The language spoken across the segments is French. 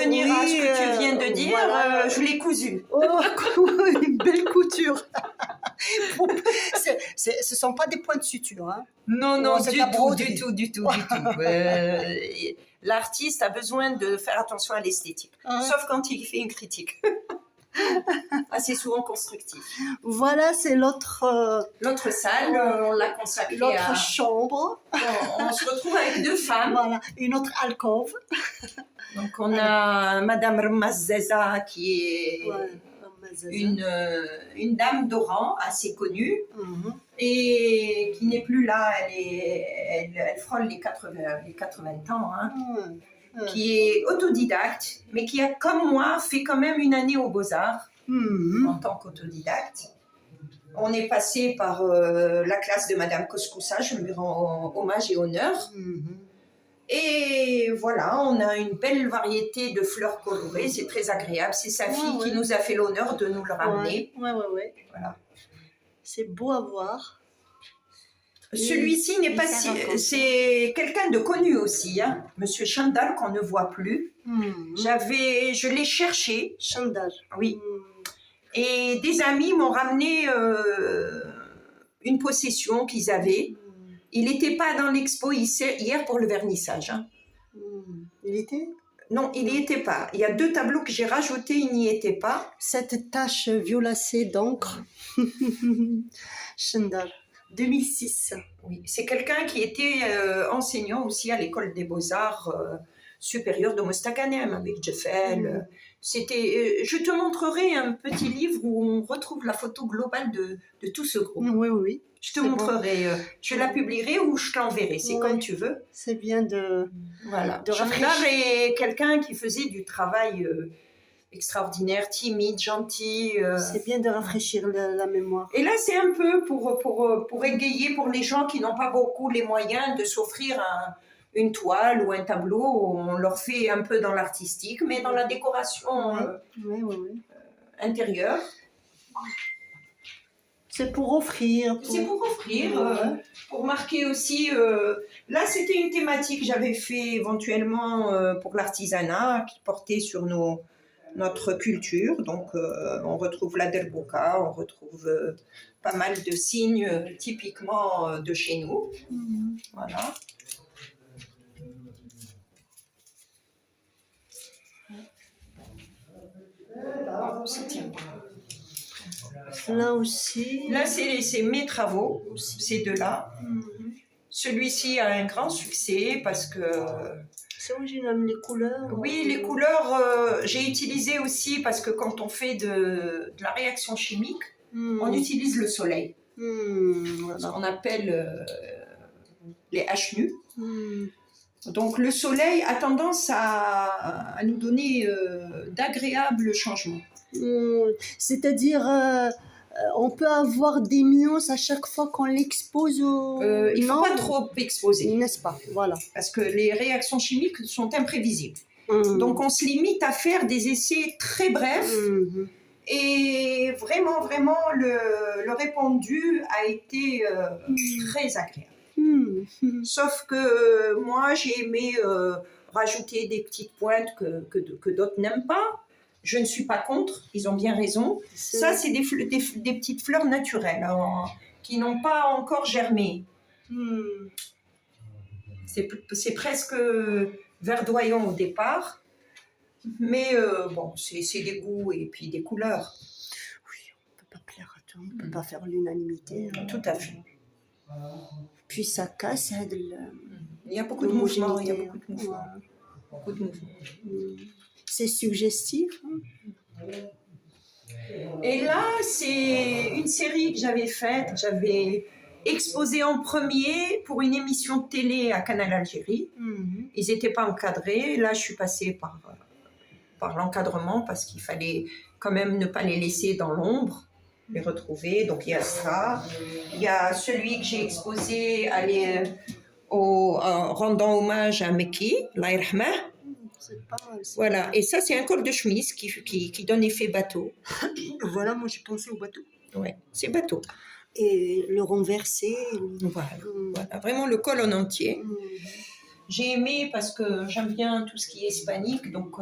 revenir à ce que tu viens de dire, voilà. Je l'ai cousu. Oh, une belle couture. Ce ne sont pas des points de suture. Hein. Non, du tout. L'artiste a besoin de faire attention à l'esthétique, sauf quand il fait une critique. Assez souvent constructif. Voilà, c'est l'autre salle, on l'a consacrée l'autre chambre. On se retrouve avec deux femmes. Voilà, une autre alcôve. Donc on a Madame Rmazzeza qui est une dame d'Oran assez connue et qui n'est plus là, elle frôle les 80 ans. Hein. Qui est autodidacte, mais qui a, comme moi, fait quand même une année aux Beaux-Arts en tant qu'autodidacte. On est passé par la classe de Madame Couscoussa, je lui rends hommage et honneur. Et voilà, on a une belle variété de fleurs colorées, c'est très agréable. C'est sa fille qui nous a fait l'honneur de nous le ramener. Ouais. Voilà. C'est beau à voir. Celui-ci n'est pas si... C'est quelqu'un de connu aussi, hein. Monsieur Chandal, qu'on ne voit plus. Je l'ai cherché. Chandal. Oui. Et des amis m'ont ramené une possession qu'ils avaient. Il n'était pas dans l'expo hier pour le vernissage. Hein. Il était ? Non, il n'y était pas. Il y a 2 tableaux que j'ai rajoutés, il n'y était pas. Cette tache violacée d'encre. Chandal. 2006. Oui, c'est quelqu'un qui était enseignant aussi à l'école des beaux-arts supérieure de Mostaganem avec Jeffel. Je te montrerai un petit livre où on retrouve la photo globale de tout ce groupe. Oui. Je te montrerai, je la publierai ou je t'enverrai, c'est comme tu veux. C'est bien de Chandal est quelqu'un qui faisait du travail extraordinaire, timide, gentil. C'est bien de rafraîchir la mémoire. Et là, c'est un peu pour égayer pour les gens qui n'ont pas beaucoup les moyens de s'offrir une toile ou un tableau. On leur fait un peu dans l'artistique, mais dans la décoration intérieure. C'est pour offrir. C'est pour offrir, pour marquer aussi... Là, c'était une thématique que j'avais fait éventuellement pour l'artisanat, qui portait sur notre culture. Donc, on retrouve la derbouka, on retrouve pas mal de signes typiquement de chez nous. Voilà. Ça tient pas. Là aussi. Là, c'est mes travaux, ces 2-là. Celui-ci a un grand succès parce que... C'est original, les couleurs. Oui, les couleurs, j'ai utilisé aussi parce que quand on fait de la réaction chimique, on utilise le soleil. Ce qu'on appelle les HNU. Donc le soleil a tendance à nous donner d'agréables changements. C'est-à-dire, on peut avoir des nuances à chaque fois qu'on l'expose il ne faut pas trop exposer. N'est-ce pas? Voilà. Parce que les réactions chimiques sont imprévisibles. Donc on se limite à faire des essais très brefs. Et vraiment, le répandu a été très agréable. Sauf que moi, j'ai aimé rajouter des petites pointes que d'autres n'aiment pas. Je ne suis pas contre, ils ont bien raison. Ça, c'est des petites fleurs naturelles qui n'ont pas encore germé. C'est presque verdoyant au départ, mais bon, c'est des goûts et puis des couleurs. Oui, on ne peut pas plaire à tout, on ne peut pas faire l'unanimité. Tout à fait. Puis ça casse. Il y a beaucoup de mouvements. Beaucoup de mouvements. C'est suggestif. Et là, c'est une série que j'avais faite. J'avais exposé en premier pour une émission de télé à Canal Algérie. Ils n'étaient pas encadrés. Là, je suis passée par l'encadrement parce qu'il fallait quand même ne pas les laisser dans l'ombre, les retrouver. Donc, il y a ça. Il y a celui que j'ai exposé en rendant hommage à Mekki, Allah yarhamah. Pas mal, voilà, et ça c'est un col de chemise qui donne effet bateau. Voilà, moi j'ai pensé au bateau. Ouais, c'est bateau. Et le renversé. Voilà, vraiment le col en entier. j'ai aimé parce que j'aime bien tout ce qui est hispanique, donc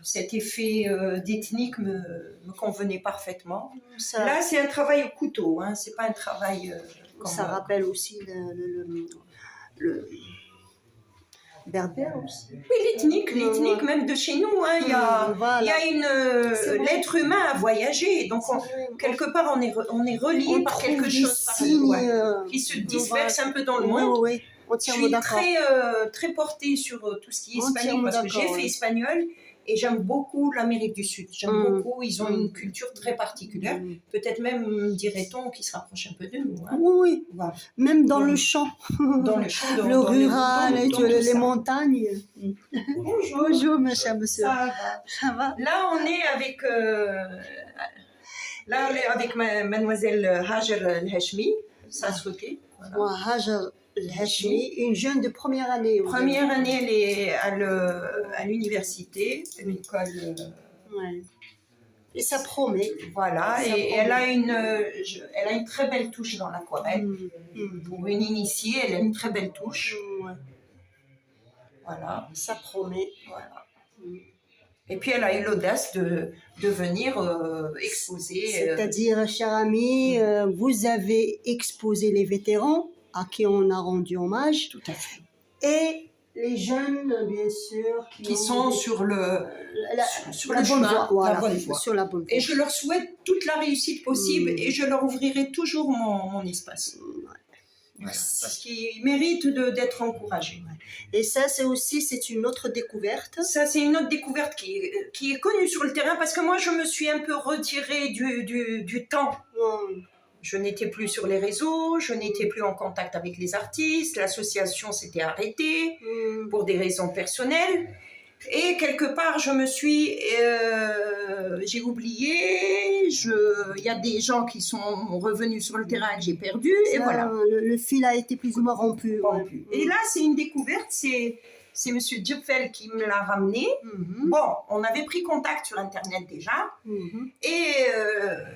cet effet d'ethnique me convenait parfaitement. Là, c'est un travail au couteau, hein, c'est pas un travail... ça rappelle aussi le berbère aussi. Oui, l'ethnique même de chez nous, hein, il y a l'être humain a voyagé, donc quelque part on est relié par quelque chose qui se disperse un peu dans le monde. Je suis très portée sur tout ce qui est hispanique parce que j'ai fait espagnol et j'aime beaucoup l'Amérique du Sud. J'aime beaucoup, ils ont une culture très particulière, peut-être même, dirait-on, qui se rapproche un peu de nous. Hein. Oui, voilà. Même dans le champ. Dans le champ, le rural, les montagnes. Bonjour. Bonjour, ma chère monsieur. Ça va. Là, on est avec mademoiselle Hajar El-Hachmi, ça se fait. Hajar El-Hachmi, une jeune de première année. Première année, elle est à l'université, à l'école. Et ça promet. Voilà, et elle a une très belle touche dans l'aquarelle. Pour une initiée, elle a une très belle touche. Voilà. Ça promet. Voilà. Et puis elle a eu l'audace de venir exposer. C'est-à-dire, cher ami, vous avez exposé les vétérans à qui on a rendu hommage. Tout à fait. Et les jeunes, bien sûr, qui sont sur le chemin, la bonne voie. Sur la bonne voie. Et je leur souhaite toute la réussite possible et je leur ouvrirai toujours mon espace. Voilà, parce qu'ils méritent d'être encouragés. Et ça, c'est une autre découverte. Ça, c'est une autre découverte qui est connue sur le terrain parce que moi, je me suis un peu retirée du temps. Je n'étais plus sur les réseaux, je n'étais plus en contact avec les artistes, l'association s'était arrêtée pour des raisons personnelles. Et quelque part, j'ai oublié, il y a des gens qui sont revenus sur le terrain que j'ai perdu, et voilà. Le fil a été plus ou moins rompu. Et là, c'est une découverte, c'est M. Djupfel qui me l'a ramené. Bon, on avait pris contact sur Internet déjà, et